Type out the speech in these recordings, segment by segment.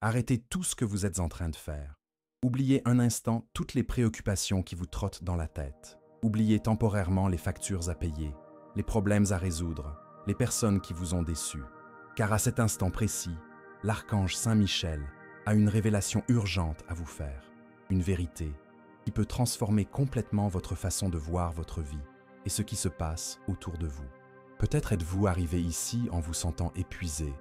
Arrêtez tout ce que vous êtes en train de faire. Oubliez un instant toutes les préoccupations qui vous trottent dans la tête. Oubliez temporairement les factures à payer, les problèmes à résoudre, les personnes qui vous ont déçu. Car à cet instant précis, l'archange Saint Michel a une révélation urgente à vous faire. Une vérité qui peut transformer complètement votre façon de voir votre vie et ce qui se passe autour de vous. Peut-être êtes-vous arrivé ici en vous sentant épuisé,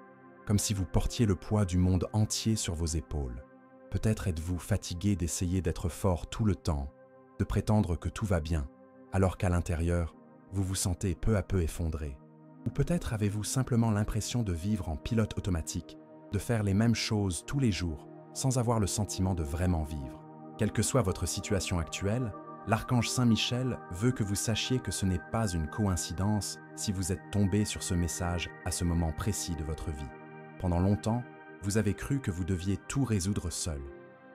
comme si vous portiez le poids du monde entier sur vos épaules. Peut-être êtes-vous fatigué d'essayer d'être fort tout le temps, de prétendre que tout va bien, alors qu'à l'intérieur, vous vous sentez peu à peu effondré. Ou peut-être avez-vous simplement l'impression de vivre en pilote automatique, de faire les mêmes choses tous les jours, sans avoir le sentiment de vraiment vivre. Quelle que soit votre situation actuelle, l'archange Saint Michel veut que vous sachiez que ce n'est pas une coïncidence si vous êtes tombé sur ce message à ce moment précis de votre vie. Pendant longtemps, vous avez cru que vous deviez tout résoudre seul,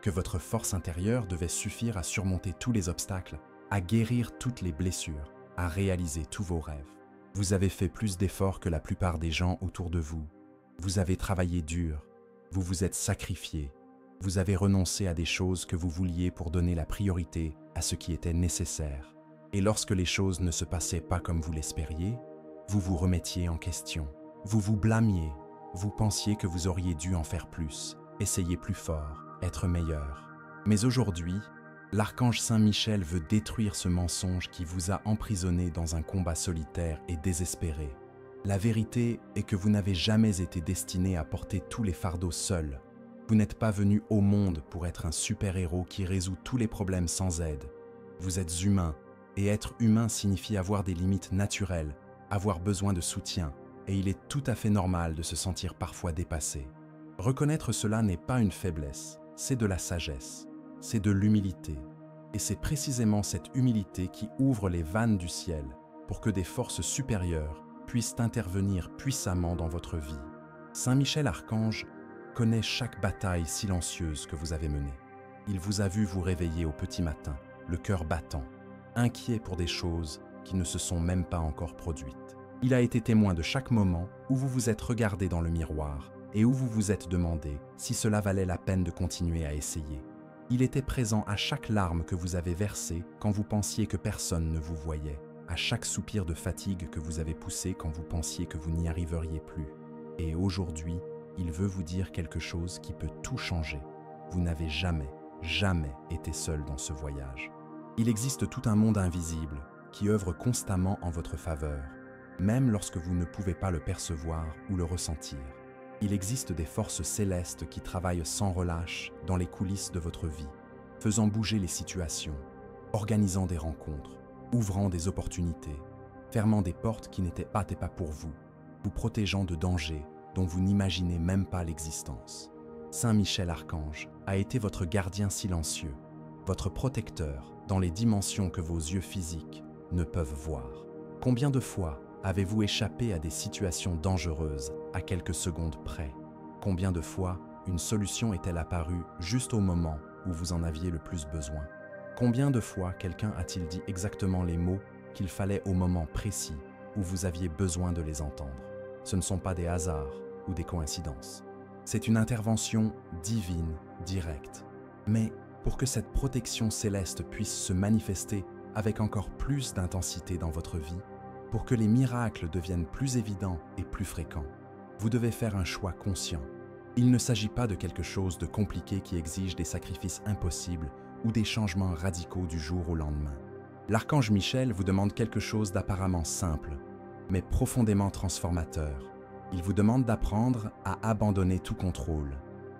que votre force intérieure devait suffire à surmonter tous les obstacles, à guérir toutes les blessures, à réaliser tous vos rêves. Vous avez fait plus d'efforts que la plupart des gens autour de vous. Vous avez travaillé dur, vous vous êtes sacrifié, vous avez renoncé à des choses que vous vouliez pour donner la priorité à ce qui était nécessaire. Et lorsque les choses ne se passaient pas comme vous l'espériez, vous vous remettiez en question, vous vous blâmiez, vous pensiez que vous auriez dû en faire plus, essayer plus fort, être meilleur. Mais aujourd'hui, l'archange Saint Michel veut détruire ce mensonge qui vous a emprisonné dans un combat solitaire et désespéré. La vérité est que vous n'avez jamais été destiné à porter tous les fardeaux seul. Vous n'êtes pas venu au monde pour être un super-héros qui résout tous les problèmes sans aide. Vous êtes humain, et être humain signifie avoir des limites naturelles, avoir besoin de soutien, et il est tout à fait normal de se sentir parfois dépassé. Reconnaître cela n'est pas une faiblesse, c'est de la sagesse, c'est de l'humilité. Et c'est précisément cette humilité qui ouvre les vannes du ciel pour que des forces supérieures puissent intervenir puissamment dans votre vie. Saint Michel Archange connaît chaque bataille silencieuse que vous avez menée. Il vous a vu vous réveiller au petit matin, le cœur battant, inquiet pour des choses qui ne se sont même pas encore produites. Il a été témoin de chaque moment où vous vous êtes regardé dans le miroir et où vous vous êtes demandé si cela valait la peine de continuer à essayer. Il était présent à chaque larme que vous avez versée quand vous pensiez que personne ne vous voyait, à chaque soupir de fatigue que vous avez poussé quand vous pensiez que vous n'y arriveriez plus. Et aujourd'hui, il veut vous dire quelque chose qui peut tout changer. Vous n'avez jamais été seul dans ce voyage. Il existe tout un monde invisible qui œuvre constamment en votre faveur, même lorsque vous ne pouvez pas le percevoir ou le ressentir. Il existe des forces célestes qui travaillent sans relâche dans les coulisses de votre vie, faisant bouger les situations, organisant des rencontres, ouvrant des opportunités, fermant des portes qui n'étaient pas pour vous, vous protégeant de dangers dont vous n'imaginez même pas l'existence. Saint Michel Archange a été votre gardien silencieux, votre protecteur dans les dimensions que vos yeux physiques ne peuvent voir. Combien de fois avez-vous échappé à des situations dangereuses à quelques secondes près? Combien de fois une solution est-elle apparue juste au moment où vous en aviez le plus besoin? Combien de fois quelqu'un a-t-il dit exactement les mots qu'il fallait au moment précis où vous aviez besoin de les entendre? Ce ne sont pas des hasards ou des coïncidences. C'est une intervention divine, directe. Mais pour que cette protection céleste puisse se manifester avec encore plus d'intensité dans votre vie, pour que les miracles deviennent plus évidents et plus fréquents, vous devez faire un choix conscient. Il ne s'agit pas de quelque chose de compliqué qui exige des sacrifices impossibles ou des changements radicaux du jour au lendemain. L'archange Michel vous demande quelque chose d'apparemment simple, mais profondément transformateur. Il vous demande d'apprendre à abandonner tout contrôle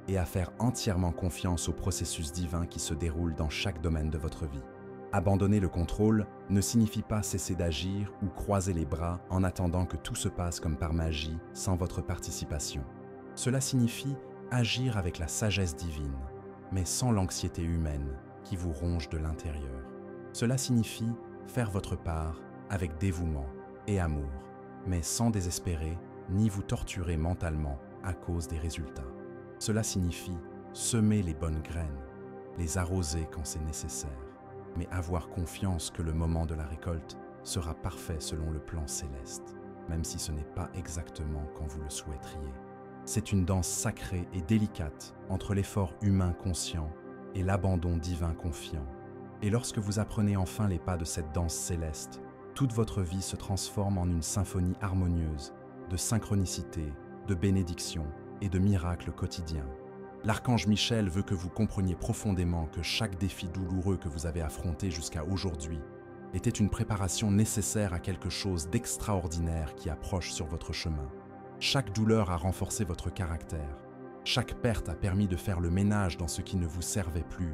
et à faire entièrement confiance au processus divin qui se déroule dans chaque domaine de votre vie. Abandonner le contrôle ne signifie pas cesser d'agir ou croiser les bras en attendant que tout se passe comme par magie sans votre participation. Cela signifie agir avec la sagesse divine, mais sans l'anxiété humaine qui vous ronge de l'intérieur. Cela signifie faire votre part avec dévouement et amour, mais sans désespérer ni vous torturer mentalement à cause des résultats. Cela signifie semer les bonnes graines, les arroser quand c'est nécessaire, mais avoir confiance que le moment de la récolte sera parfait selon le plan céleste, même si ce n'est pas exactement quand vous le souhaiteriez. C'est une danse sacrée et délicate entre l'effort humain conscient et l'abandon divin confiant. Et lorsque vous apprenez enfin les pas de cette danse céleste, toute votre vie se transforme en une symphonie harmonieuse de synchronicité, de bénédiction et de miracles quotidiens. L'archange Michel veut que vous compreniez profondément que chaque défi douloureux que vous avez affronté jusqu'à aujourd'hui était une préparation nécessaire à quelque chose d'extraordinaire qui approche sur votre chemin. Chaque douleur a renforcé votre caractère. Chaque perte a permis de faire le ménage dans ce qui ne vous servait plus.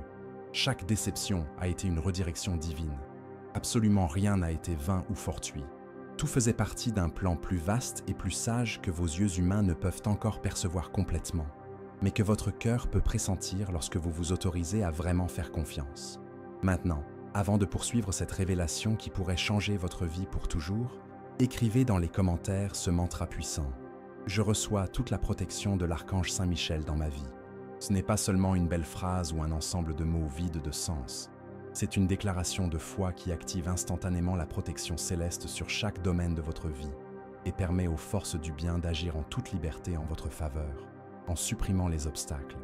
Chaque déception a été une redirection divine. Absolument rien n'a été vain ou fortuit. Tout faisait partie d'un plan plus vaste et plus sage que vos yeux humains ne peuvent encore percevoir complètement, mais que votre cœur peut pressentir lorsque vous vous autorisez à vraiment faire confiance. Maintenant, avant de poursuivre cette révélation qui pourrait changer votre vie pour toujours, écrivez dans les commentaires ce mantra puissant. Je reçois toute la protection de l'archange Saint-Michel dans ma vie. Ce n'est pas seulement une belle phrase ou un ensemble de mots vides de sens. C'est une déclaration de foi qui active instantanément la protection céleste sur chaque domaine de votre vie et permet aux forces du bien d'agir en toute liberté en votre faveur, en supprimant les obstacles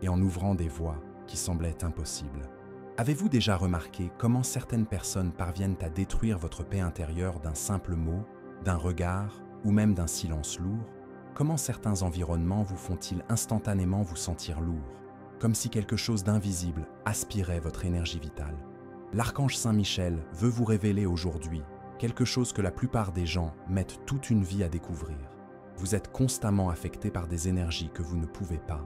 et en ouvrant des voies qui semblaient impossibles. Avez-vous déjà remarqué comment certaines personnes parviennent à détruire votre paix intérieure d'un simple mot, d'un regard ou même d'un silence lourd? Comment certains environnements vous font-ils instantanément vous sentir lourd, comme si quelque chose d'invisible aspirait votre énergie vitale? L'archange Saint-Michel veut vous révéler aujourd'hui quelque chose que la plupart des gens mettent toute une vie à découvrir. Vous êtes constamment affecté par des énergies que vous ne pouvez pas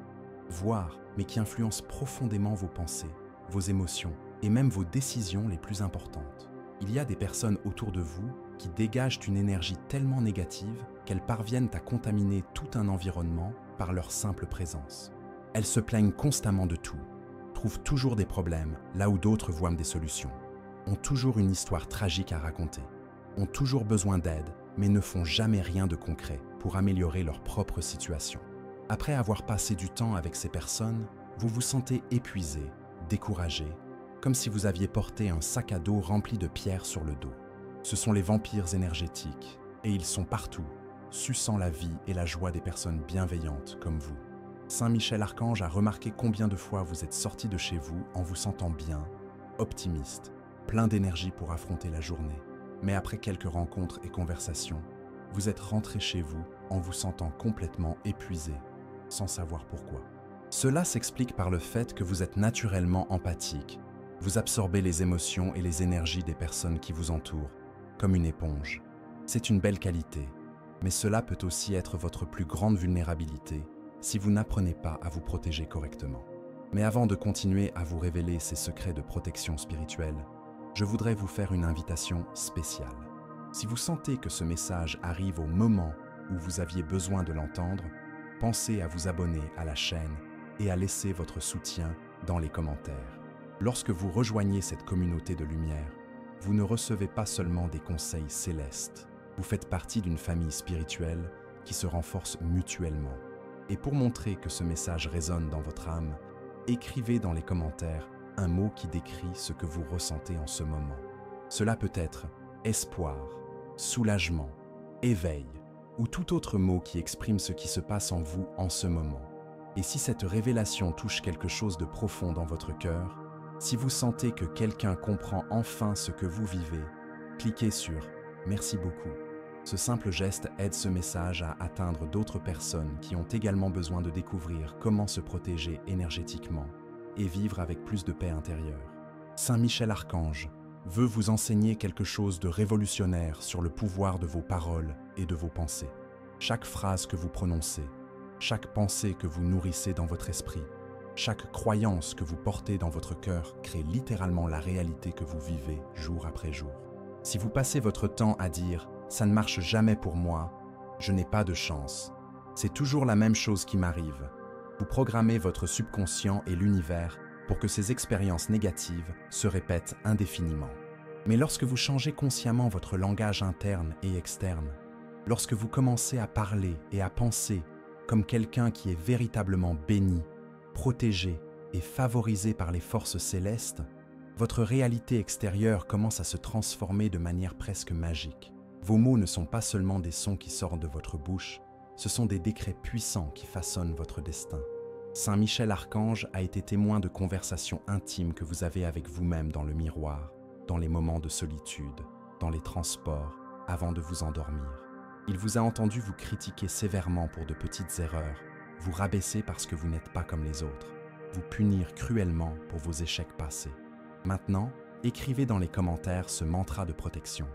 voir, mais qui influencent profondément vos pensées, vos émotions et même vos décisions les plus importantes. Il y a des personnes autour de vous qui dégagent une énergie tellement négative qu'elles parviennent à contaminer tout un environnement par leur simple présence. Elles se plaignent constamment de tout, trouvent toujours des problèmes là où d'autres voient des solutions, ont toujours une histoire tragique à raconter, ont toujours besoin d'aide mais ne font jamais rien de concret pour améliorer leur propre situation. Après avoir passé du temps avec ces personnes, vous vous sentez épuisé, découragé, comme si vous aviez porté un sac à dos rempli de pierres sur le dos. Ce sont les vampires énergétiques, et ils sont partout, suçant la vie et la joie des personnes bienveillantes comme vous. Saint Michel Archange a remarqué combien de fois vous êtes sorti de chez vous en vous sentant bien, optimiste, plein d'énergie pour affronter la journée. Mais après quelques rencontres et conversations, vous êtes rentré chez vous en vous sentant complètement épuisé, sans savoir pourquoi. Cela s'explique par le fait que vous êtes naturellement empathique. Vous absorbez les émotions et les énergies des personnes qui vous entourent, comme une éponge. C'est une belle qualité, mais cela peut aussi être votre plus grande vulnérabilité si vous n'apprenez pas à vous protéger correctement. Mais avant de continuer à vous révéler ces secrets de protection spirituelle, je voudrais vous faire une invitation spéciale. Si vous sentez que ce message arrive au moment où vous aviez besoin de l'entendre, pensez à vous abonner à la chaîne et à laisser votre soutien dans les commentaires. Lorsque vous rejoignez cette communauté de lumière, vous ne recevez pas seulement des conseils célestes, vous faites partie d'une famille spirituelle qui se renforce mutuellement. Et pour montrer que ce message résonne dans votre âme, écrivez dans les commentaires un mot qui décrit ce que vous ressentez en ce moment. Cela peut être espoir, soulagement, éveil ou tout autre mot qui exprime ce qui se passe en vous en ce moment. Et si cette révélation touche quelque chose de profond dans votre cœur, si vous sentez que quelqu'un comprend enfin ce que vous vivez, cliquez sur « Merci beaucoup ». Ce simple geste aide ce message à atteindre d'autres personnes qui ont également besoin de découvrir comment se protéger énergétiquement et vivre avec plus de paix intérieure. Saint Michel Archange veut vous enseigner quelque chose de révolutionnaire sur le pouvoir de vos paroles et de vos pensées. Chaque phrase que vous prononcez, chaque pensée que vous nourrissez dans votre esprit, chaque croyance que vous portez dans votre cœur crée littéralement la réalité que vous vivez jour après jour. Si vous passez votre temps à dire « ça ne marche jamais pour moi »,« je n'ai pas de chance », c'est toujours la même chose qui m'arrive, vous programmez votre subconscient et l'univers pour que ces expériences négatives se répètent indéfiniment. Mais lorsque vous changez consciemment votre langage interne et externe, lorsque vous commencez à parler et à penser comme quelqu'un qui est véritablement béni, protégé et favorisé par les forces célestes, votre réalité extérieure commence à se transformer de manière presque magique. Vos mots ne sont pas seulement des sons qui sortent de votre bouche, Ce sont des décrets puissants qui façonnent votre destin. Saint Michel Archange a été témoin de conversations intimes que vous avez avec vous-même dans le miroir, dans les moments de solitude, dans les transports, avant de vous endormir. Il vous a entendu vous critiquer sévèrement pour de petites erreurs, vous rabaisser parce que vous n'êtes pas comme les autres, vous punir cruellement pour vos échecs passés. Maintenant, écrivez dans les commentaires ce mantra de protection.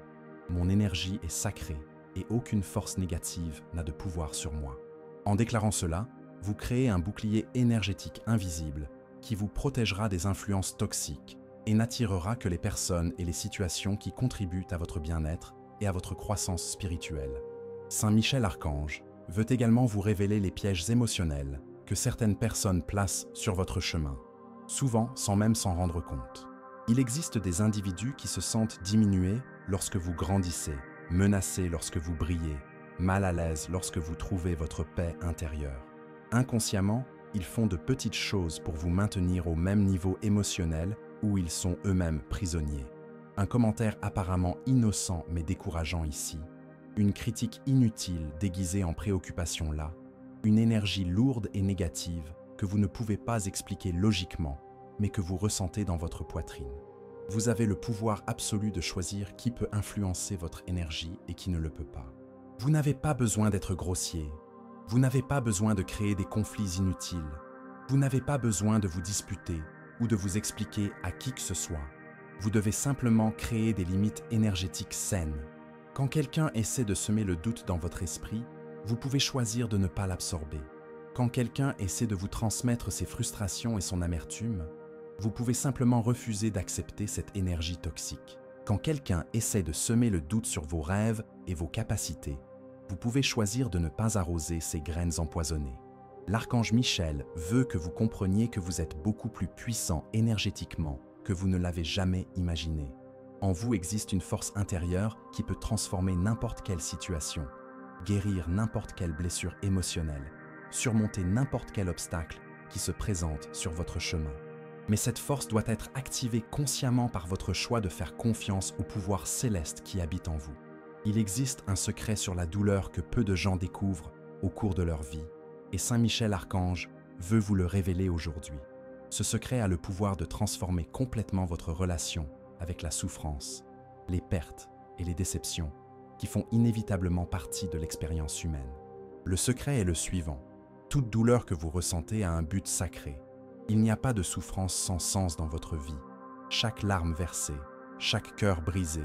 Mon énergie est sacrée et aucune force négative n'a de pouvoir sur moi. En déclarant cela, vous créez un bouclier énergétique invisible qui vous protégera des influences toxiques et n'attirera que les personnes et les situations qui contribuent à votre bien-être et à votre croissance spirituelle. Saint Michel Archange veut également vous révéler les pièges émotionnels que certaines personnes placent sur votre chemin, souvent sans même s'en rendre compte. Il existe des individus qui se sentent diminués lorsque vous grandissez, menacés lorsque vous brillez, mal à l'aise lorsque vous trouvez votre paix intérieure. Inconsciemment, ils font de petites choses pour vous maintenir au même niveau émotionnel où ils sont eux-mêmes prisonniers. Un commentaire apparemment innocent mais décourageant ici, une critique inutile déguisée en préoccupation là, une énergie lourde et négative que vous ne pouvez pas expliquer logiquement, mais que vous ressentez dans votre poitrine. Vous avez le pouvoir absolu de choisir qui peut influencer votre énergie et qui ne le peut pas. Vous n'avez pas besoin d'être grossier. Vous n'avez pas besoin de créer des conflits inutiles. Vous n'avez pas besoin de vous disputer ou de vous expliquer à qui que ce soit. Vous devez simplement créer des limites énergétiques saines. Quand quelqu'un essaie de semer le doute dans votre esprit, vous pouvez choisir de ne pas l'absorber. Quand quelqu'un essaie de vous transmettre ses frustrations et son amertume, vous pouvez simplement refuser d'accepter cette énergie toxique. Quand quelqu'un essaie de semer le doute sur vos rêves et vos capacités, vous pouvez choisir de ne pas arroser ces graines empoisonnées. L'archange Michel veut que vous compreniez que vous êtes beaucoup plus puissant énergétiquement que vous ne l'avez jamais imaginé. En vous existe une force intérieure qui peut transformer n'importe quelle situation, guérir n'importe quelle blessure émotionnelle, surmonter n'importe quel obstacle qui se présente sur votre chemin. Mais cette force doit être activée consciemment par votre choix de faire confiance au pouvoir céleste qui habite en vous. Il existe un secret sur la douleur que peu de gens découvrent au cours de leur vie, et Saint Michel Archange veut vous le révéler aujourd'hui. Ce secret a le pouvoir de transformer complètement votre relation avec la souffrance, les pertes et les déceptions qui font inévitablement partie de l'expérience humaine. Le secret est le suivant. Toute douleur que vous ressentez a un but sacré. Il n'y a pas de souffrance sans sens dans votre vie. Chaque larme versée, chaque cœur brisé,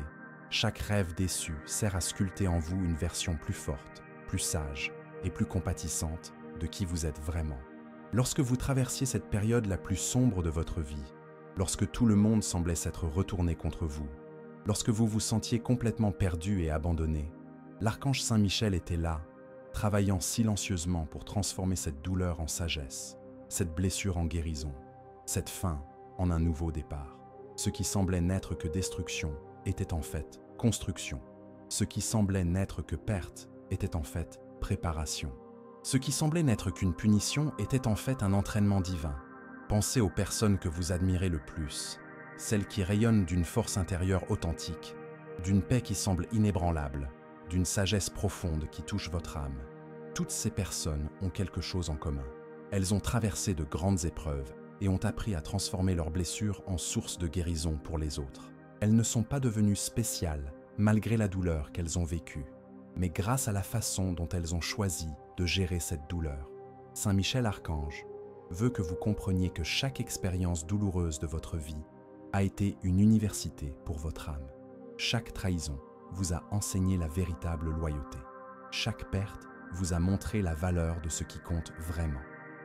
chaque rêve déçu sert à sculpter en vous une version plus forte, plus sage et plus compatissante de qui vous êtes vraiment. Lorsque vous traversiez cette période la plus sombre de votre vie, lorsque tout le monde semblait s'être retourné contre vous, lorsque vous vous sentiez complètement perdu et abandonné, l'archange Saint Michel était là, travaillant silencieusement pour transformer cette douleur en sagesse, cette blessure en guérison, cette fin en un nouveau départ. Ce qui semblait n'être que destruction était en fait construction. Ce qui semblait n'être que perte était en fait préparation. Ce qui semblait n'être qu'une punition était en fait un entraînement divin. Pensez aux personnes que vous admirez le plus, celles qui rayonnent d'une force intérieure authentique, d'une paix qui semble inébranlable, d'une sagesse profonde qui touche votre âme. Toutes ces personnes ont quelque chose en commun. Elles ont traversé de grandes épreuves et ont appris à transformer leurs blessures en source de guérison pour les autres. Elles ne sont pas devenues spéciales malgré la douleur qu'elles ont vécue, mais grâce à la façon dont elles ont choisi de gérer cette douleur. Saint Michel Archange veut que vous compreniez que chaque expérience douloureuse de votre vie a été une université pour votre âme. Chaque trahison vous a enseigné la véritable loyauté. Chaque perte vous a montré la valeur de ce qui compte vraiment.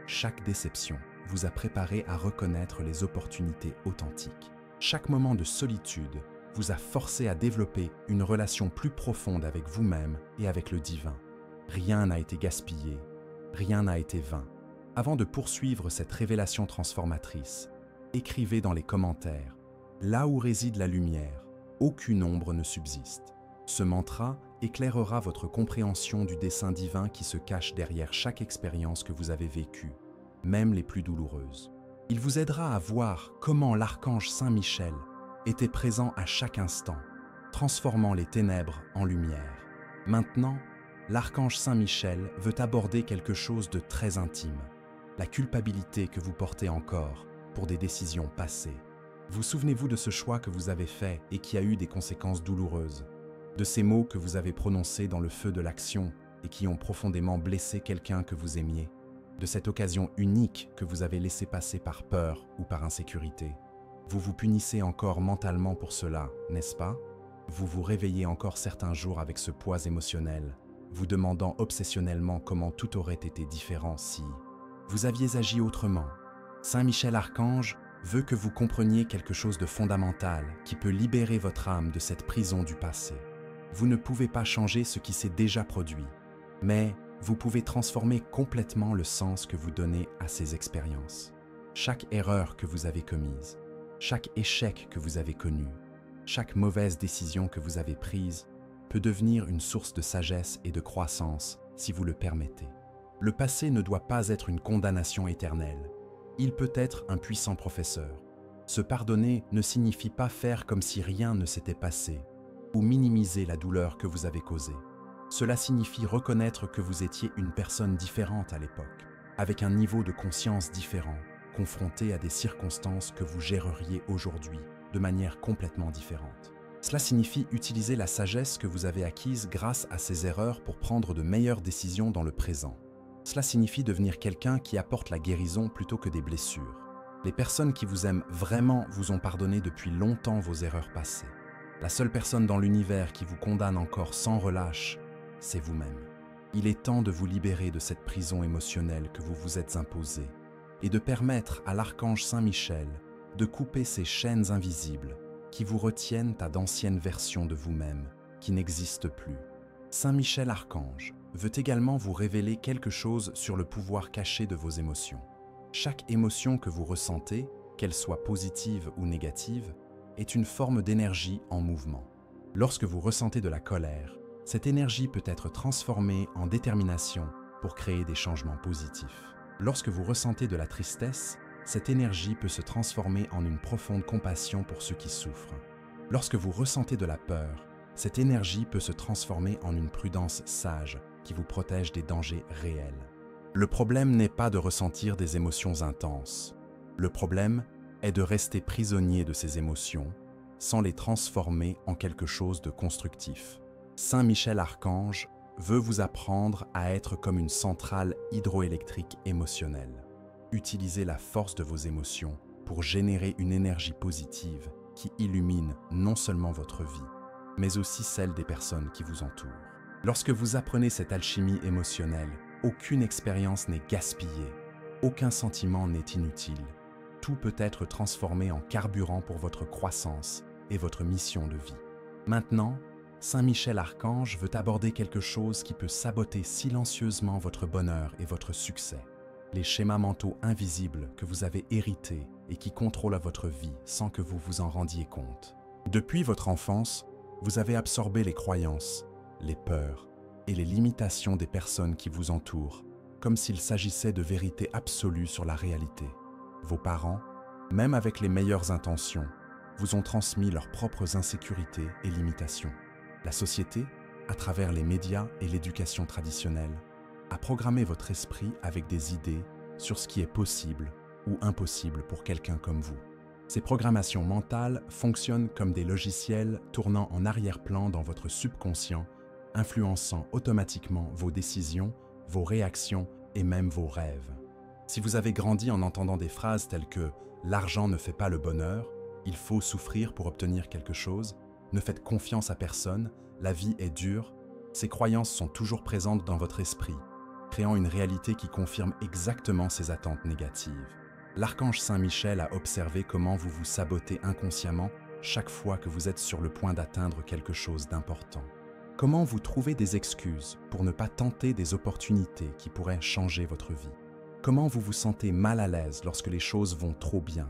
Chaque déception vous a préparé à reconnaître les opportunités authentiques. Chaque moment de solitude vous a forcé à développer une relation plus profonde avec vous-même et avec le divin. Rien n'a été gaspillé, rien n'a été vain. Avant de poursuivre cette révélation transformatrice, écrivez dans les commentaires « Là où réside la lumière, aucune ombre ne subsiste ». Ce mantra éclairera votre compréhension du dessein divin qui se cache derrière chaque expérience que vous avez vécue, même les plus douloureuses. Il vous aidera à voir comment l'archange Saint Michel était présent à chaque instant, transformant les ténèbres en lumière. Maintenant, l'archange Saint Michel veut aborder quelque chose de très intime, la culpabilité que vous portez encore pour des décisions passées. Vous souvenez-vous de ce choix que vous avez fait et qui a eu des conséquences douloureuses, de ces mots que vous avez prononcés dans le feu de l'action et qui ont profondément blessé quelqu'un que vous aimiez, de cette occasion unique que vous avez laissé passer par peur ou par insécurité. Vous vous punissez encore mentalement pour cela, n'est-ce pas? Vous vous réveillez encore certains jours avec ce poids émotionnel, vous demandant obsessionnellement comment tout aurait été différent si vous aviez agi autrement. Saint Michel Archange veut que vous compreniez quelque chose de fondamental qui peut libérer votre âme de cette prison du passé. Vous ne pouvez pas changer ce qui s'est déjà produit, mais vous pouvez transformer complètement le sens que vous donnez à ces expériences. Chaque erreur que vous avez commise, chaque échec que vous avez connu, chaque mauvaise décision que vous avez prise peut devenir une source de sagesse et de croissance si vous le permettez. Le passé ne doit pas être une condamnation éternelle. Il peut être un puissant professeur. Se pardonner ne signifie pas faire comme si rien ne s'était passé ou minimiser la douleur que vous avez causée. Cela signifie reconnaître que vous étiez une personne différente à l'époque, avec un niveau de conscience différent, confronté à des circonstances que vous géreriez aujourd'hui de manière complètement différente. Cela signifie utiliser la sagesse que vous avez acquise grâce à ces erreurs pour prendre de meilleures décisions dans le présent. Cela signifie devenir quelqu'un qui apporte la guérison plutôt que des blessures. Les personnes qui vous aiment vraiment vous ont pardonné depuis longtemps vos erreurs passées. La seule personne dans l'univers qui vous condamne encore sans relâche, c'est vous-même. Il est temps de vous libérer de cette prison émotionnelle que vous vous êtes imposée et de permettre à l'archange Saint Michel de couper ces chaînes invisibles qui vous retiennent à d'anciennes versions de vous-même qui n'existent plus. Saint Michel Archange veut également vous révéler quelque chose sur le pouvoir caché de vos émotions. Chaque émotion que vous ressentez, qu'elle soit positive ou négative, est une forme d'énergie en mouvement. Lorsque vous ressentez de la colère, cette énergie peut être transformée en détermination pour créer des changements positifs. Lorsque vous ressentez de la tristesse, cette énergie peut se transformer en une profonde compassion pour ceux qui souffrent. Lorsque vous ressentez de la peur, cette énergie peut se transformer en une prudence sage qui vous protège des dangers réels. Le problème n'est pas de ressentir des émotions intenses. Le problème est de rester prisonnier de ces émotions sans les transformer en quelque chose de constructif. Saint Michel Archange veut vous apprendre à être comme une centrale hydroélectrique émotionnelle. Utilisez la force de vos émotions pour générer une énergie positive qui illumine non seulement votre vie, mais aussi celle des personnes qui vous entourent. Lorsque vous apprenez cette alchimie émotionnelle, aucune expérience n'est gaspillée, aucun sentiment n'est inutile. Tout peut être transformé en carburant pour votre croissance et votre mission de vie. Maintenant, Saint Michel Archange veut aborder quelque chose qui peut saboter silencieusement votre bonheur et votre succès. Les schémas mentaux invisibles que vous avez hérités et qui contrôlent votre vie sans que vous vous en rendiez compte. Depuis votre enfance, vous avez absorbé les croyances, les peurs et les limitations des personnes qui vous entourent, comme s'il s'agissait de vérité absolue sur la réalité. Vos parents, même avec les meilleures intentions, vous ont transmis leurs propres insécurités et limitations. La société, à travers les médias et l'éducation traditionnelle, a programmé votre esprit avec des idées sur ce qui est possible ou impossible pour quelqu'un comme vous. Ces programmations mentales fonctionnent comme des logiciels tournant en arrière-plan dans votre subconscient, influençant automatiquement vos décisions, vos réactions et même vos rêves. Si vous avez grandi en entendant des phrases telles que « l'argent ne fait pas le bonheur »,« il faut souffrir pour obtenir quelque chose »,« ne faites confiance à personne »,« la vie est dure », ces croyances sont toujours présentes dans votre esprit, créant une réalité qui confirme exactement ces attentes négatives. L'archange Saint Michel a observé comment vous vous sabotez inconsciemment chaque fois que vous êtes sur le point d'atteindre quelque chose d'important. Comment vous trouvez des excuses pour ne pas tenter des opportunités qui pourraient changer votre vie. Comment vous vous sentez mal à l'aise lorsque les choses vont trop bien,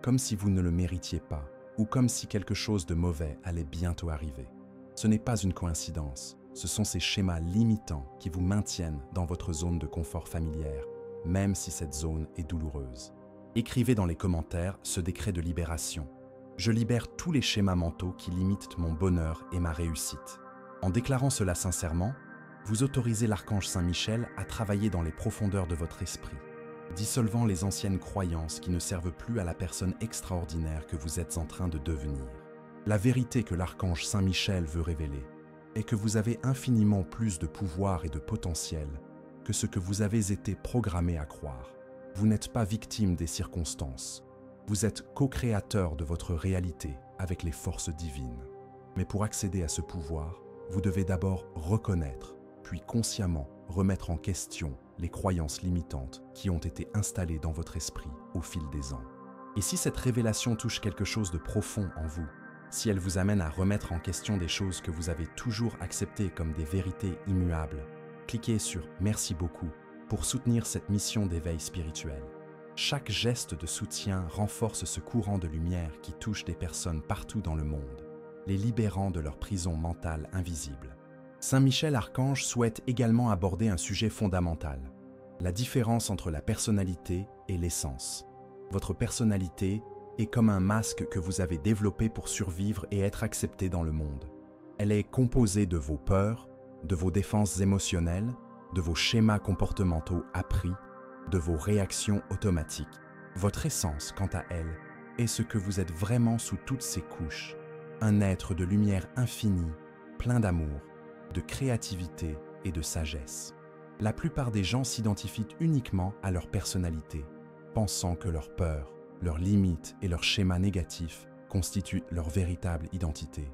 comme si vous ne le méritiez pas, ou comme si quelque chose de mauvais allait bientôt arriver. Ce n'est pas une coïncidence, ce sont ces schémas limitants qui vous maintiennent dans votre zone de confort familière, même si cette zone est douloureuse. Écrivez dans les commentaires ce décret de libération. Je libère tous les schémas mentaux qui limitent mon bonheur et ma réussite. En déclarant cela sincèrement, Vous autorisez l'archange Saint-Michel à travailler dans les profondeurs de votre esprit, dissolvant les anciennes croyances qui ne servent plus à la personne extraordinaire que vous êtes en train de devenir. La vérité que l'archange Saint-Michel veut révéler est que vous avez infiniment plus de pouvoir et de potentiel que ce que vous avez été programmé à croire. Vous n'êtes pas victime des circonstances. Vous êtes co-créateur de votre réalité avec les forces divines. Mais pour accéder à ce pouvoir, vous devez d'abord reconnaître, puis consciemment remettre en question les croyances limitantes qui ont été installées dans votre esprit au fil des ans. Et si cette révélation touche quelque chose de profond en vous, si elle vous amène à remettre en question des choses que vous avez toujours acceptées comme des vérités immuables, cliquez sur « Merci beaucoup » pour soutenir cette mission d'éveil spirituel. Chaque geste de soutien renforce ce courant de lumière qui touche des personnes partout dans le monde, les libérant de leur prison mentale invisible. Saint Michel Archange souhaite également aborder un sujet fondamental, la différence entre la personnalité et l'essence. Votre personnalité est comme un masque que vous avez développé pour survivre et être accepté dans le monde. Elle est composée de vos peurs, de vos défenses émotionnelles, de vos schémas comportementaux appris, de vos réactions automatiques. Votre essence, quant à elle, est ce que vous êtes vraiment sous toutes ces couches, un être de lumière infinie, plein d'amour, de créativité et de sagesse. La plupart des gens s'identifient uniquement à leur personnalité, pensant que leurs peurs, leurs limites et leurs schémas négatifs constituent leur véritable identité.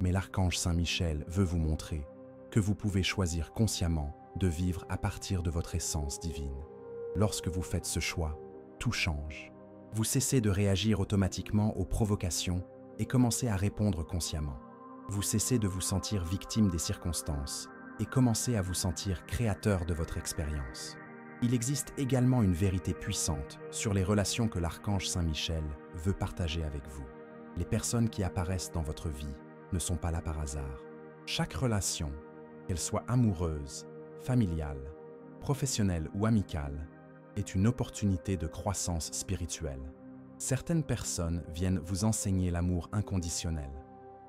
Mais l'archange Saint-Michel veut vous montrer que vous pouvez choisir consciemment de vivre à partir de votre essence divine. Lorsque vous faites ce choix, tout change. Vous cessez de réagir automatiquement aux provocations et commencez à répondre consciemment. Vous cessez de vous sentir victime des circonstances et commencez à vous sentir créateur de votre expérience. Il existe également une vérité puissante sur les relations que l'archange Saint-Michel veut partager avec vous. Les personnes qui apparaissent dans votre vie ne sont pas là par hasard. Chaque relation, qu'elle soit amoureuse, familiale, professionnelle ou amicale, est une opportunité de croissance spirituelle. Certaines personnes viennent vous enseigner l'amour inconditionnel.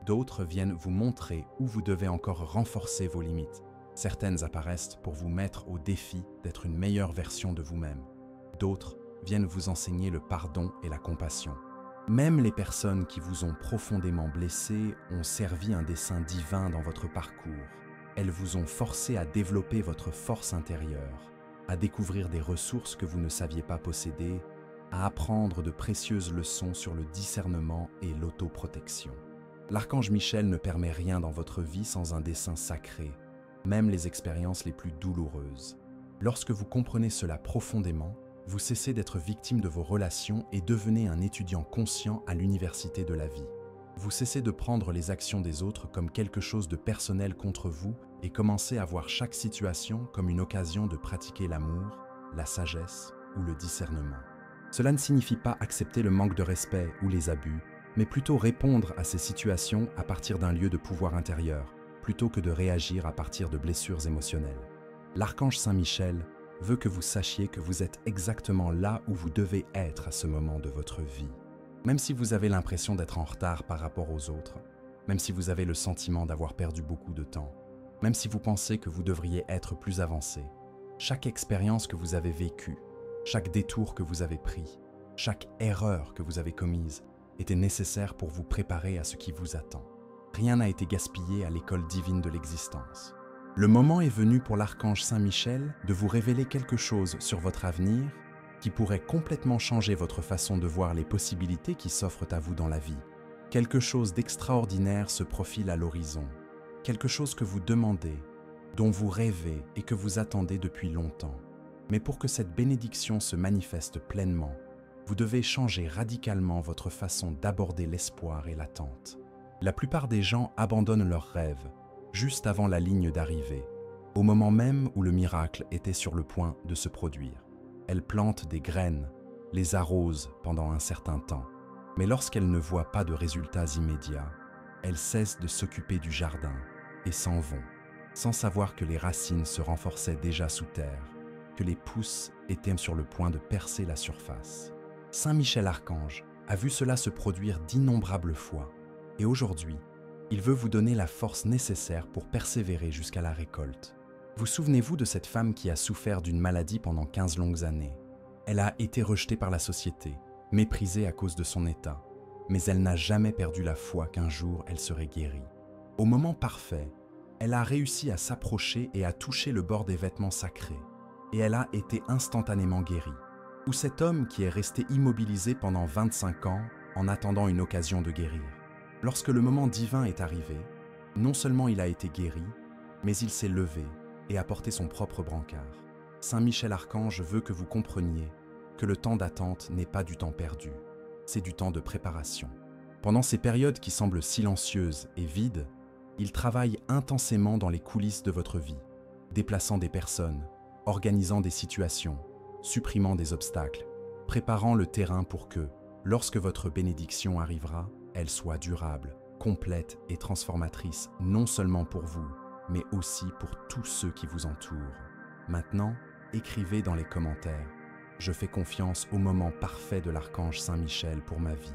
D'autres viennent vous montrer où vous devez encore renforcer vos limites. Certaines apparaissent pour vous mettre au défi d'être une meilleure version de vous-même. D'autres viennent vous enseigner le pardon et la compassion. Même les personnes qui vous ont profondément blessé ont servi un dessein divin dans votre parcours. Elles vous ont forcé à développer votre force intérieure, à découvrir des ressources que vous ne saviez pas posséder, à apprendre de précieuses leçons sur le discernement et l'autoprotection. L'archange Michel ne permet rien dans votre vie sans un dessein sacré, même les expériences les plus douloureuses. Lorsque vous comprenez cela profondément, vous cessez d'être victime de vos relations et devenez un étudiant conscient à l'université de la vie. Vous cessez de prendre les actions des autres comme quelque chose de personnel contre vous et commencez à voir chaque situation comme une occasion de pratiquer l'amour, la sagesse ou le discernement. Cela ne signifie pas accepter le manque de respect ou les abus, mais plutôt répondre à ces situations à partir d'un lieu de pouvoir intérieur, plutôt que de réagir à partir de blessures émotionnelles. L'archange Saint-Michel veut que vous sachiez que vous êtes exactement là où vous devez être à ce moment de votre vie. Même si vous avez l'impression d'être en retard par rapport aux autres, même si vous avez le sentiment d'avoir perdu beaucoup de temps, même si vous pensez que vous devriez être plus avancé, chaque expérience que vous avez vécue, chaque détour que vous avez pris, chaque erreur que vous avez commise était nécessaire pour vous préparer à ce qui vous attend. Rien n'a été gaspillé à l'école divine de l'existence. Le moment est venu pour l'archange Saint-Michel de vous révéler quelque chose sur votre avenir qui pourrait complètement changer votre façon de voir les possibilités qui s'offrent à vous dans la vie. Quelque chose d'extraordinaire se profile à l'horizon. Quelque chose que vous demandez, dont vous rêvez et que vous attendez depuis longtemps. Mais pour que cette bénédiction se manifeste pleinement, vous devez changer radicalement votre façon d'aborder l'espoir et l'attente. La plupart des gens abandonnent leurs rêves juste avant la ligne d'arrivée, au moment même où le miracle était sur le point de se produire. Elles plantent des graines, les arrosent pendant un certain temps, mais lorsqu'elles ne voient pas de résultats immédiats, elles cessent de s'occuper du jardin et s'en vont, sans savoir que les racines se renforçaient déjà sous terre, que les pousses étaient sur le point de percer la surface. Saint Michel Archange a vu cela se produire d'innombrables fois, et aujourd'hui, il veut vous donner la force nécessaire pour persévérer jusqu'à la récolte. Vous souvenez-vous de cette femme qui a souffert d'une maladie pendant 15 longues années? Elle a été rejetée par la société, méprisée à cause de son état, mais elle n'a jamais perdu la foi qu'un jour elle serait guérie. Au moment parfait, elle a réussi à s'approcher et à toucher le bord des vêtements sacrés, et elle a été instantanément guérie. Ou cet homme qui est resté immobilisé pendant 25 ans en attendant une occasion de guérir. Lorsque le moment divin est arrivé, non seulement il a été guéri, mais il s'est levé et a porté son propre brancard. Saint Michel Archange veut que vous compreniez que le temps d'attente n'est pas du temps perdu, c'est du temps de préparation. Pendant ces périodes qui semblent silencieuses et vides, il travaille intensément dans les coulisses de votre vie, déplaçant des personnes, organisant des situations, supprimant des obstacles, préparant le terrain pour que, lorsque votre bénédiction arrivera, elle soit durable, complète et transformatrice non seulement pour vous, mais aussi pour tous ceux qui vous entourent. Maintenant, écrivez dans les commentaires « Je fais confiance au moment parfait de l'archange Saint-Michel pour ma vie ».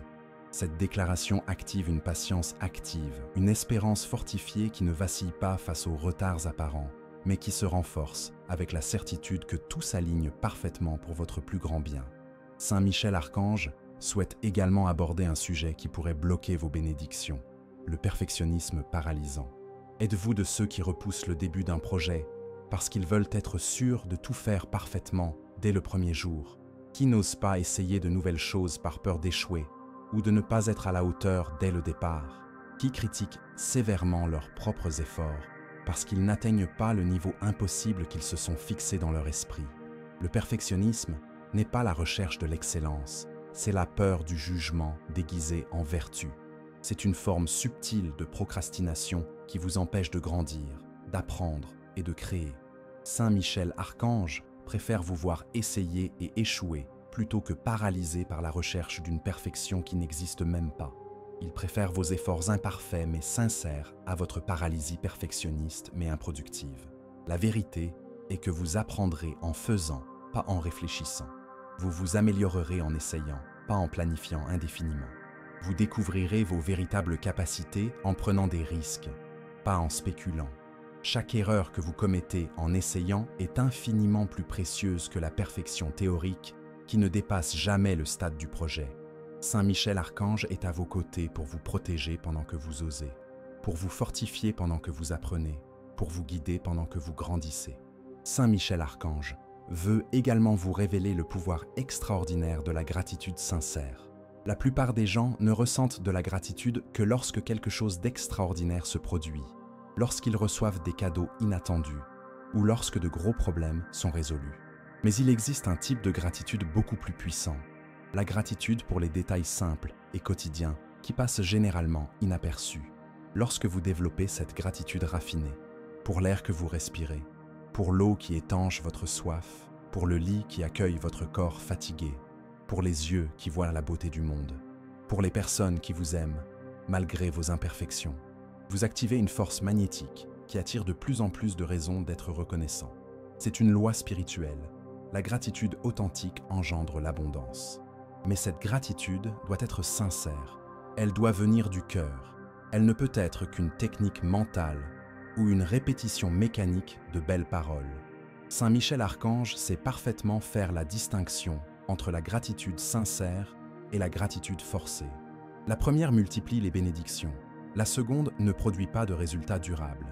Cette déclaration active une patience active, une espérance fortifiée qui ne vacille pas face aux retards apparents, mais qui se renforce avec la certitude que tout s'aligne parfaitement pour votre plus grand bien. Saint Michel Archange souhaite également aborder un sujet qui pourrait bloquer vos bénédictions, le perfectionnisme paralysant. Êtes-vous de ceux qui repoussent le début d'un projet parce qu'ils veulent être sûrs de tout faire parfaitement dès le premier jour, qui n'osent pas essayer de nouvelles choses par peur d'échouer ou de ne pas être à la hauteur dès le départ, qui critiquent sévèrement leurs propres efforts parce qu'ils n'atteignent pas le niveau impossible qu'ils se sont fixés dans leur esprit. Le perfectionnisme n'est pas la recherche de l'excellence, c'est la peur du jugement déguisée en vertu. C'est une forme subtile de procrastination qui vous empêche de grandir, d'apprendre et de créer. Saint Michel Archange préfère vous voir essayer et échouer plutôt que paralysé par la recherche d'une perfection qui n'existe même pas. Il préfère vos efforts imparfaits mais sincères à votre paralysie perfectionniste mais improductive. La vérité est que vous apprendrez en faisant, pas en réfléchissant. Vous vous améliorerez en essayant, pas en planifiant indéfiniment. Vous découvrirez vos véritables capacités en prenant des risques, pas en spéculant. Chaque erreur que vous commettez en essayant est infiniment plus précieuse que la perfection théorique qui ne dépasse jamais le stade du projet. Saint Michel Archange est à vos côtés pour vous protéger pendant que vous osez, pour vous fortifier pendant que vous apprenez, pour vous guider pendant que vous grandissez. Saint Michel Archange veut également vous révéler le pouvoir extraordinaire de la gratitude sincère. La plupart des gens ne ressentent de la gratitude que lorsque quelque chose d'extraordinaire se produit, lorsqu'ils reçoivent des cadeaux inattendus ou lorsque de gros problèmes sont résolus. Mais il existe un type de gratitude beaucoup plus puissant, la gratitude pour les détails simples et quotidiens qui passent généralement inaperçus. Lorsque vous développez cette gratitude raffinée, pour l'air que vous respirez, pour l'eau qui étanche votre soif, pour le lit qui accueille votre corps fatigué, pour les yeux qui voient la beauté du monde, pour les personnes qui vous aiment, malgré vos imperfections, vous activez une force magnétique qui attire de plus en plus de raisons d'être reconnaissant. C'est une loi spirituelle. La gratitude authentique engendre l'abondance. Mais cette gratitude doit être sincère. Elle doit venir du cœur. Elle ne peut être qu'une technique mentale ou une répétition mécanique de belles paroles. Saint Michel Archange sait parfaitement faire la distinction entre la gratitude sincère et la gratitude forcée. La première multiplie les bénédictions. La seconde ne produit pas de résultats durables.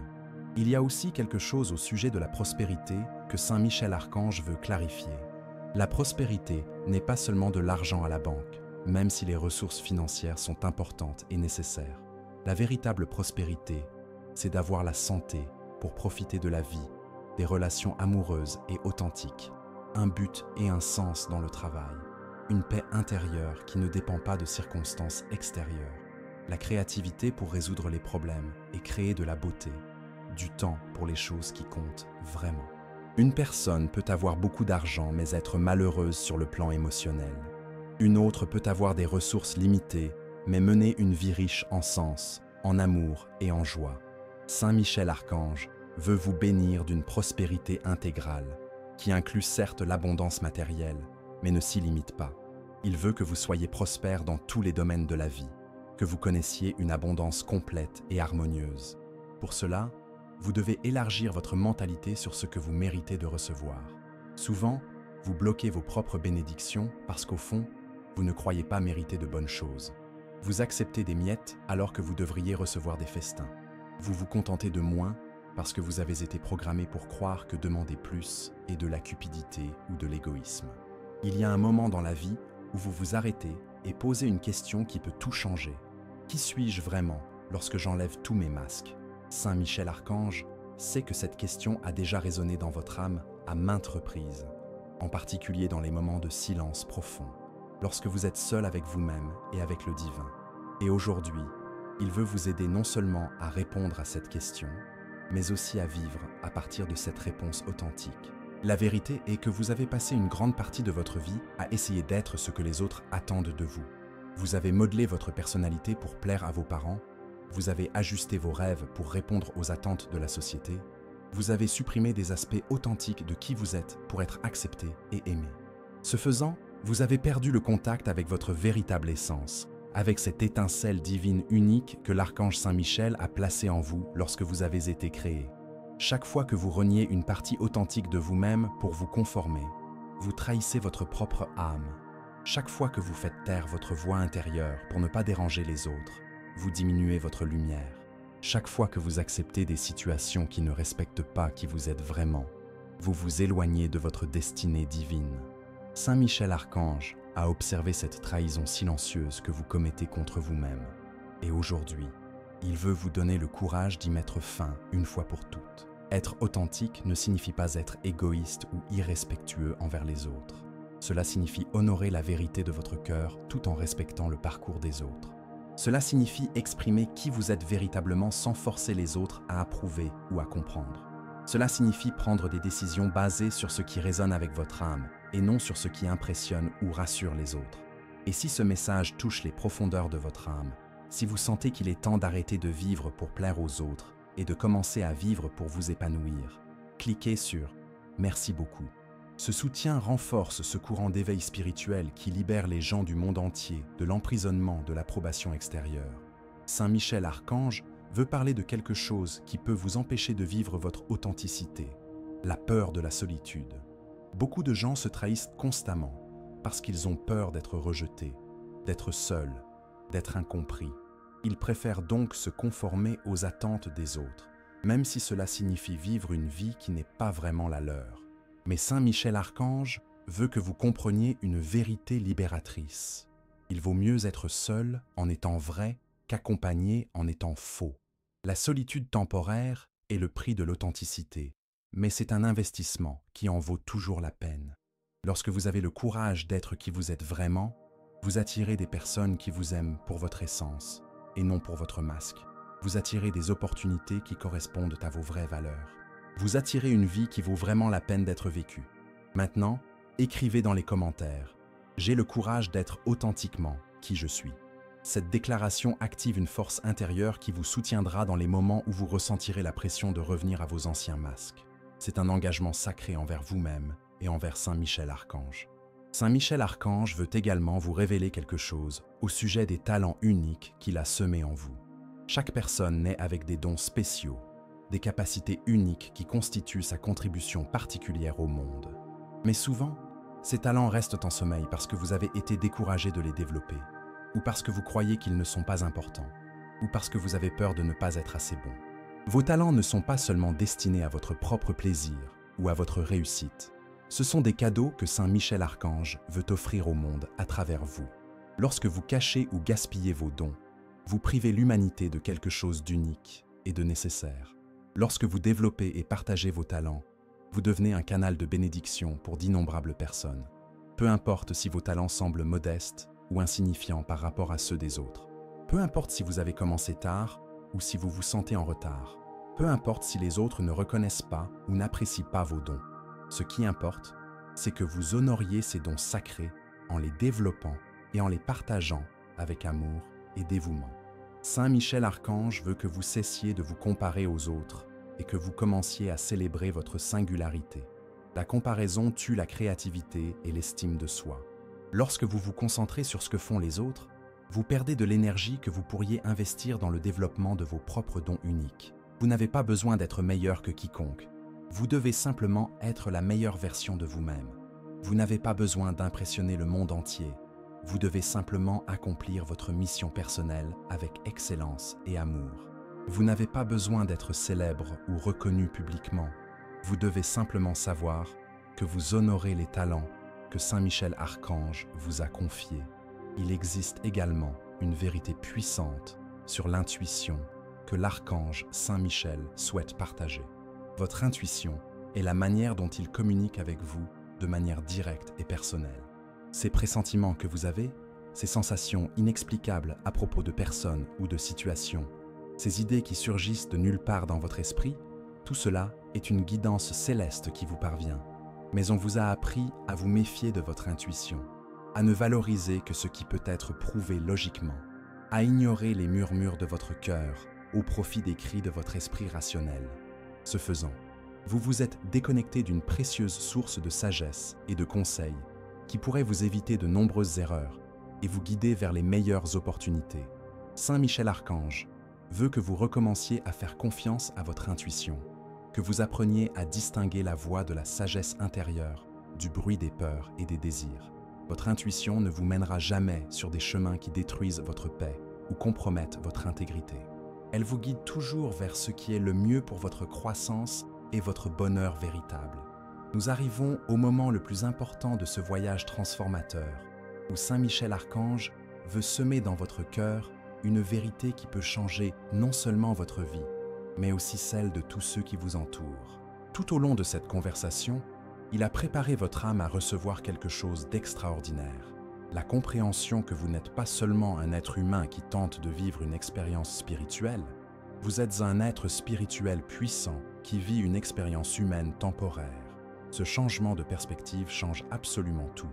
Il y a aussi quelque chose au sujet de la prospérité que Saint Michel Archange veut clarifier. La prospérité n'est pas seulement de l'argent à la banque, même si les ressources financières sont importantes et nécessaires. La véritable prospérité, c'est d'avoir la santé pour profiter de la vie, des relations amoureuses et authentiques, un but et un sens dans le travail, une paix intérieure qui ne dépend pas de circonstances extérieures, la créativité pour résoudre les problèmes et créer de la beauté, du temps pour les choses qui comptent vraiment. Une personne peut avoir beaucoup d'argent mais être malheureuse sur le plan émotionnel. Une autre peut avoir des ressources limitées mais mener une vie riche en sens, en amour et en joie. Saint Michel Archange veut vous bénir d'une prospérité intégrale qui inclut certes l'abondance matérielle mais ne s'y limite pas. Il veut que vous soyez prospère dans tous les domaines de la vie, que vous connaissiez une abondance complète et harmonieuse. Pour cela, vous devez élargir votre mentalité sur ce que vous méritez de recevoir. Souvent, vous bloquez vos propres bénédictions parce qu'au fond, vous ne croyez pas mériter de bonnes choses. Vous acceptez des miettes alors que vous devriez recevoir des festins. Vous vous contentez de moins parce que vous avez été programmé pour croire que demander plus est de la cupidité ou de l'égoïsme. Il y a un moment dans la vie où vous vous arrêtez et posez une question qui peut tout changer. Qui suis-je vraiment lorsque j'enlève tous mes masques? Saint Michel Archange sait que cette question a déjà résonné dans votre âme à maintes reprises, en particulier dans les moments de silence profond, lorsque vous êtes seul avec vous-même et avec le divin. Et aujourd'hui, il veut vous aider non seulement à répondre à cette question, mais aussi à vivre à partir de cette réponse authentique. La vérité est que vous avez passé une grande partie de votre vie à essayer d'être ce que les autres attendent de vous. Vous avez modelé votre personnalité pour plaire à vos parents, vous avez ajusté vos rêves pour répondre aux attentes de la société, vous avez supprimé des aspects authentiques de qui vous êtes pour être accepté et aimé. Ce faisant, vous avez perdu le contact avec votre véritable essence, avec cette étincelle divine unique que l'archange Saint Michel a placée en vous lorsque vous avez été créé. Chaque fois que vous reniez une partie authentique de vous-même pour vous conformer, vous trahissez votre propre âme. Chaque fois que vous faites taire votre voix intérieure pour ne pas déranger les autres, vous diminuez votre lumière. Chaque fois que vous acceptez des situations qui ne respectent pas qui vous êtes vraiment, vous vous éloignez de votre destinée divine. Saint Michel Archange a observé cette trahison silencieuse que vous commettez contre vous-même. Et aujourd'hui, il veut vous donner le courage d'y mettre fin une fois pour toutes. Être authentique ne signifie pas être égoïste ou irrespectueux envers les autres. Cela signifie honorer la vérité de votre cœur tout en respectant le parcours des autres. Cela signifie exprimer qui vous êtes véritablement sans forcer les autres à approuver ou à comprendre. Cela signifie prendre des décisions basées sur ce qui résonne avec votre âme et non sur ce qui impressionne ou rassure les autres. Et si ce message touche les profondeurs de votre âme, si vous sentez qu'il est temps d'arrêter de vivre pour plaire aux autres et de commencer à vivre pour vous épanouir, cliquez sur « Merci beaucoup ». Ce soutien renforce ce courant d'éveil spirituel qui libère les gens du monde entier de l'emprisonnement de l'approbation extérieure. Saint Michel Archange veut parler de quelque chose qui peut vous empêcher de vivre votre authenticité, la peur de la solitude. Beaucoup de gens se trahissent constamment parce qu'ils ont peur d'être rejetés, d'être seuls, d'être incompris. Ils préfèrent donc se conformer aux attentes des autres, même si cela signifie vivre une vie qui n'est pas vraiment la leur. Mais Saint Michel Archange veut que vous compreniez une vérité libératrice. Il vaut mieux être seul en étant vrai qu'accompagné en étant faux. La solitude temporaire est le prix de l'authenticité, mais c'est un investissement qui en vaut toujours la peine. Lorsque vous avez le courage d'être qui vous êtes vraiment, vous attirez des personnes qui vous aiment pour votre essence et non pour votre masque. Vous attirez des opportunités qui correspondent à vos vraies valeurs. Vous attirez une vie qui vaut vraiment la peine d'être vécue. Maintenant, écrivez dans les commentaires « J'ai le courage d'être authentiquement qui je suis ». Cette déclaration active une force intérieure qui vous soutiendra dans les moments où vous ressentirez la pression de revenir à vos anciens masques. C'est un engagement sacré envers vous-même et envers Saint Michel Archange. Saint Michel Archange veut également vous révéler quelque chose au sujet des talents uniques qu'il a semés en vous. Chaque personne naît avec des dons spéciaux, des capacités uniques qui constituent sa contribution particulière au monde. Mais souvent, ces talents restent en sommeil parce que vous avez été découragé de les développer, ou parce que vous croyez qu'ils ne sont pas importants, ou parce que vous avez peur de ne pas être assez bon. Vos talents ne sont pas seulement destinés à votre propre plaisir ou à votre réussite. Ce sont des cadeaux que Saint Michel Archange veut offrir au monde à travers vous. Lorsque vous cachez ou gaspillez vos dons, vous privez l'humanité de quelque chose d'unique et de nécessaire. Lorsque vous développez et partagez vos talents, vous devenez un canal de bénédiction pour d'innombrables personnes. Peu importe si vos talents semblent modestes ou insignifiants par rapport à ceux des autres. Peu importe si vous avez commencé tard ou si vous vous sentez en retard. Peu importe si les autres ne reconnaissent pas ou n'apprécient pas vos dons. Ce qui importe, c'est que vous honoriez ces dons sacrés en les développant et en les partageant avec amour et dévouement. Saint Michel Archange veut que vous cessiez de vous comparer aux autres et que vous commenciez à célébrer votre singularité. La comparaison tue la créativité et l'estime de soi. Lorsque vous vous concentrez sur ce que font les autres, vous perdez de l'énergie que vous pourriez investir dans le développement de vos propres dons uniques. Vous n'avez pas besoin d'être meilleur que quiconque. Vous devez simplement être la meilleure version de vous-même. Vous n'avez pas besoin d'impressionner le monde entier. Vous devez simplement accomplir votre mission personnelle avec excellence et amour. Vous n'avez pas besoin d'être célèbre ou reconnu publiquement. Vous devez simplement savoir que vous honorez les talents que Saint Michel Archange vous a confiés. Il existe également une vérité puissante sur l'intuition que l'archange Saint Michel souhaite partager. Votre intuition est la manière dont il communique avec vous de manière directe et personnelle. Ces pressentiments que vous avez, ces sensations inexplicables à propos de personnes ou de situations, ces idées qui surgissent de nulle part dans votre esprit, tout cela est une guidance céleste qui vous parvient. Mais on vous a appris à vous méfier de votre intuition, à ne valoriser que ce qui peut être prouvé logiquement, à ignorer les murmures de votre cœur au profit des cris de votre esprit rationnel. Ce faisant, vous vous êtes déconnecté d'une précieuse source de sagesse et de conseils qui pourrait vous éviter de nombreuses erreurs et vous guider vers les meilleures opportunités. Saint Michel Archange veut que vous recommenciez à faire confiance à votre intuition, que vous appreniez à distinguer la voix de la sagesse intérieure du bruit des peurs et des désirs. Votre intuition ne vous mènera jamais sur des chemins qui détruisent votre paix ou compromettent votre intégrité. Elle vous guide toujours vers ce qui est le mieux pour votre croissance et votre bonheur véritable. Nous arrivons au moment le plus important de ce voyage transformateur, où Saint Michel Archange veut semer dans votre cœur une vérité qui peut changer non seulement votre vie, mais aussi celle de tous ceux qui vous entourent. Tout au long de cette conversation, il a préparé votre âme à recevoir quelque chose d'extraordinaire. La compréhension que vous n'êtes pas seulement un être humain qui tente de vivre une expérience spirituelle, vous êtes un être spirituel puissant qui vit une expérience humaine temporaire. Ce changement de perspective change absolument tout.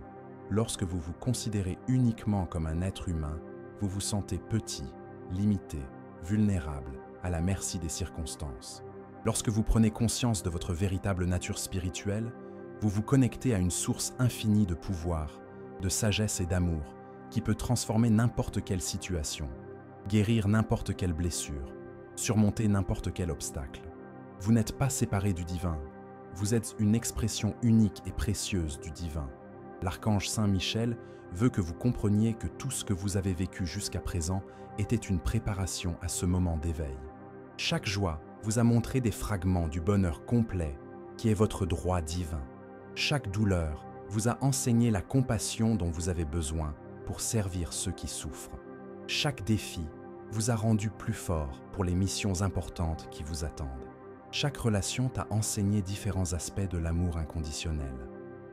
Lorsque vous vous considérez uniquement comme un être humain, vous vous sentez petit, limité, vulnérable, à la merci des circonstances. Lorsque vous prenez conscience de votre véritable nature spirituelle, vous vous connectez à une source infinie de pouvoir, de sagesse et d'amour qui peut transformer n'importe quelle situation, guérir n'importe quelle blessure, surmonter n'importe quel obstacle. Vous n'êtes pas séparé du divin, vous êtes une expression unique et précieuse du divin. L'archange Saint Michel veut que vous compreniez que tout ce que vous avez vécu jusqu'à présent était une préparation à ce moment d'éveil. Chaque joie vous a montré des fragments du bonheur complet qui est votre droit divin. Chaque douleur vous a enseigné la compassion dont vous avez besoin pour servir ceux qui souffrent. Chaque défi vous a rendu plus fort pour les missions importantes qui vous attendent. Chaque relation t'a enseigné différents aspects de l'amour inconditionnel.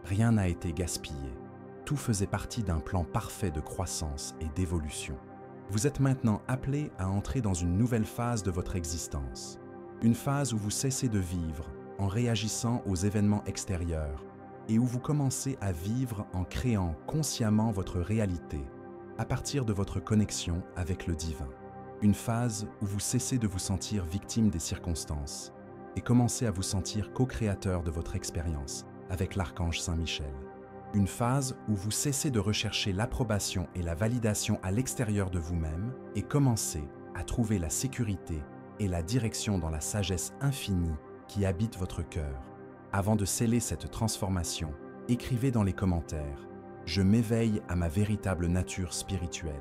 Rien n'a été gaspillé. Tout faisait partie d'un plan parfait de croissance et d'évolution. Vous êtes maintenant appelé à entrer dans une nouvelle phase de votre existence. Une phase où vous cessez de vivre en réagissant aux événements extérieurs et où vous commencez à vivre en créant consciemment votre réalité à partir de votre connexion avec le divin. Une phase où vous cessez de vous sentir victime des circonstances et commencez à vous sentir co-créateur de votre expérience avec l'archange Saint Michel. Une phase où vous cessez de rechercher l'approbation et la validation à l'extérieur de vous-même et commencez à trouver la sécurité et la direction dans la sagesse infinie qui habite votre cœur. Avant de sceller cette transformation, écrivez dans les commentaires « Je m'éveille à ma véritable nature spirituelle ».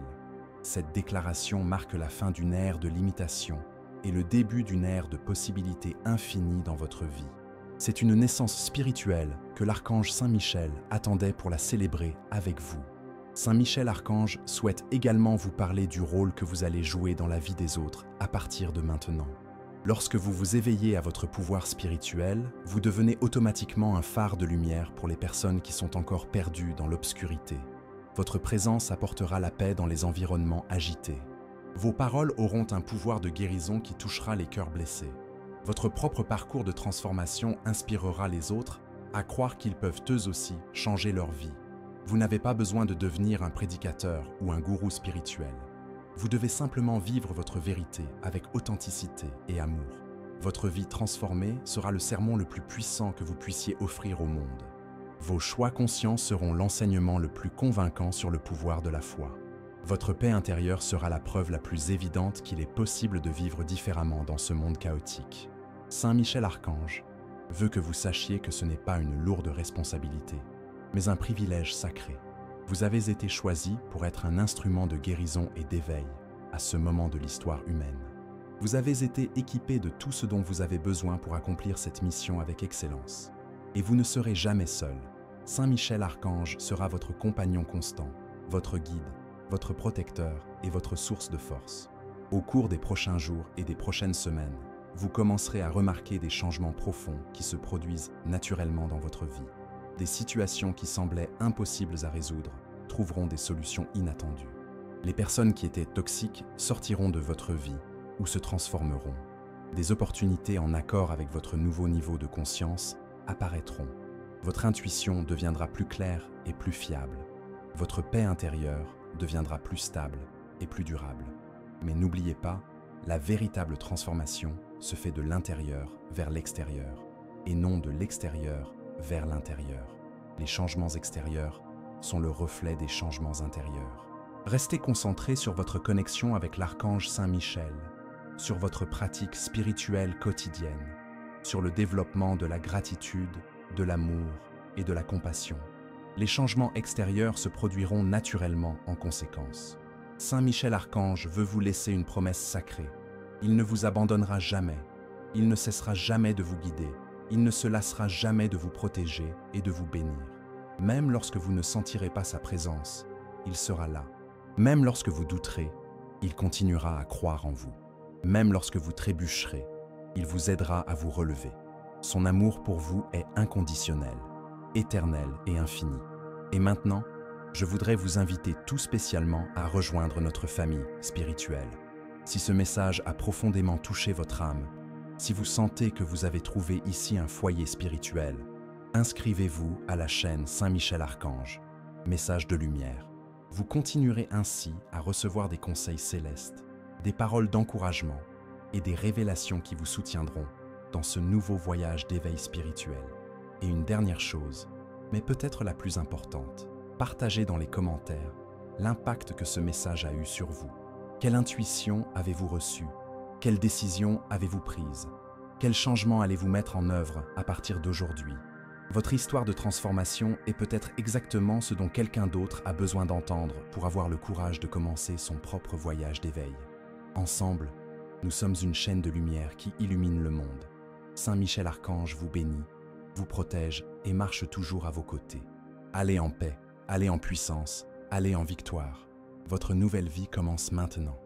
Cette déclaration marque la fin d'une ère de limitation et le début d'une ère de possibilités infinies dans votre vie. C'est une naissance spirituelle que l'archange Saint Michel attendait pour la célébrer avec vous. Saint Michel Archange souhaite également vous parler du rôle que vous allez jouer dans la vie des autres à partir de maintenant. Lorsque vous vous éveillez à votre pouvoir spirituel, vous devenez automatiquement un phare de lumière pour les personnes qui sont encore perdues dans l'obscurité. Votre présence apportera la paix dans les environnements agités. Vos paroles auront un pouvoir de guérison qui touchera les cœurs blessés. Votre propre parcours de transformation inspirera les autres à croire qu'ils peuvent eux aussi changer leur vie. Vous n'avez pas besoin de devenir un prédicateur ou un gourou spirituel. Vous devez simplement vivre votre vérité avec authenticité et amour. Votre vie transformée sera le sermon le plus puissant que vous puissiez offrir au monde. Vos choix conscients seront l'enseignement le plus convaincant sur le pouvoir de la foi. Votre paix intérieure sera la preuve la plus évidente qu'il est possible de vivre différemment dans ce monde chaotique. Saint Michel Archange veut que vous sachiez que ce n'est pas une lourde responsabilité, mais un privilège sacré. Vous avez été choisi pour être un instrument de guérison et d'éveil à ce moment de l'histoire humaine. Vous avez été équipé de tout ce dont vous avez besoin pour accomplir cette mission avec excellence. Et vous ne serez jamais seul. Saint Michel Archange sera votre compagnon constant, votre guide, votre protecteur et votre source de force. Au cours des prochains jours et des prochaines semaines, vous commencerez à remarquer des changements profonds qui se produisent naturellement dans votre vie. Des situations qui semblaient impossibles à résoudre trouveront des solutions inattendues. Les personnes qui étaient toxiques sortiront de votre vie ou se transformeront. Des opportunités en accord avec votre nouveau niveau de conscience apparaîtront. Votre intuition deviendra plus claire et plus fiable. Votre paix intérieure deviendra plus stable et plus durable. Mais n'oubliez pas, la véritable transformation se fait de l'intérieur vers l'extérieur et non de l'extérieur vers l'intérieur. Les changements extérieurs sont le reflet des changements intérieurs. Restez concentré sur votre connexion avec l'archange Saint Michel, sur votre pratique spirituelle quotidienne, sur le développement de la gratitude, de l'amour et de la compassion. Les changements extérieurs se produiront naturellement en conséquence. Saint Michel Archange veut vous laisser une promesse sacrée. Il ne vous abandonnera jamais. Il ne cessera jamais de vous guider. Il ne se lassera jamais de vous protéger et de vous bénir. Même lorsque vous ne sentirez pas sa présence, il sera là. Même lorsque vous douterez, il continuera à croire en vous. Même lorsque vous trébucherez, il vous aidera à vous relever. Son amour pour vous est inconditionnel, éternel et infini. Et maintenant, je voudrais vous inviter tout spécialement à rejoindre notre famille spirituelle. Si ce message a profondément touché votre âme, si vous sentez que vous avez trouvé ici un foyer spirituel, inscrivez-vous à la chaîne Saint Michel Archange, message de lumière. Vous continuerez ainsi à recevoir des conseils célestes, des paroles d'encouragement et des révélations qui vous soutiendront dans ce nouveau voyage d'éveil spirituel. Et une dernière chose, mais peut-être la plus importante, partagez dans les commentaires l'impact que ce message a eu sur vous. Quelle intuition avez-vous reçue? Quelle décision avez-vous prise? Quel changement allez-vous mettre en œuvre à partir d'aujourd'hui? Votre histoire de transformation est peut-être exactement ce dont quelqu'un d'autre a besoin d'entendre pour avoir le courage de commencer son propre voyage d'éveil. Ensemble, nous sommes une chaîne de lumière qui illumine le monde. Saint Michel Archange vous bénit, vous protège et marche toujours à vos côtés. Allez en paix, allez en puissance, allez en victoire. Votre nouvelle vie commence maintenant.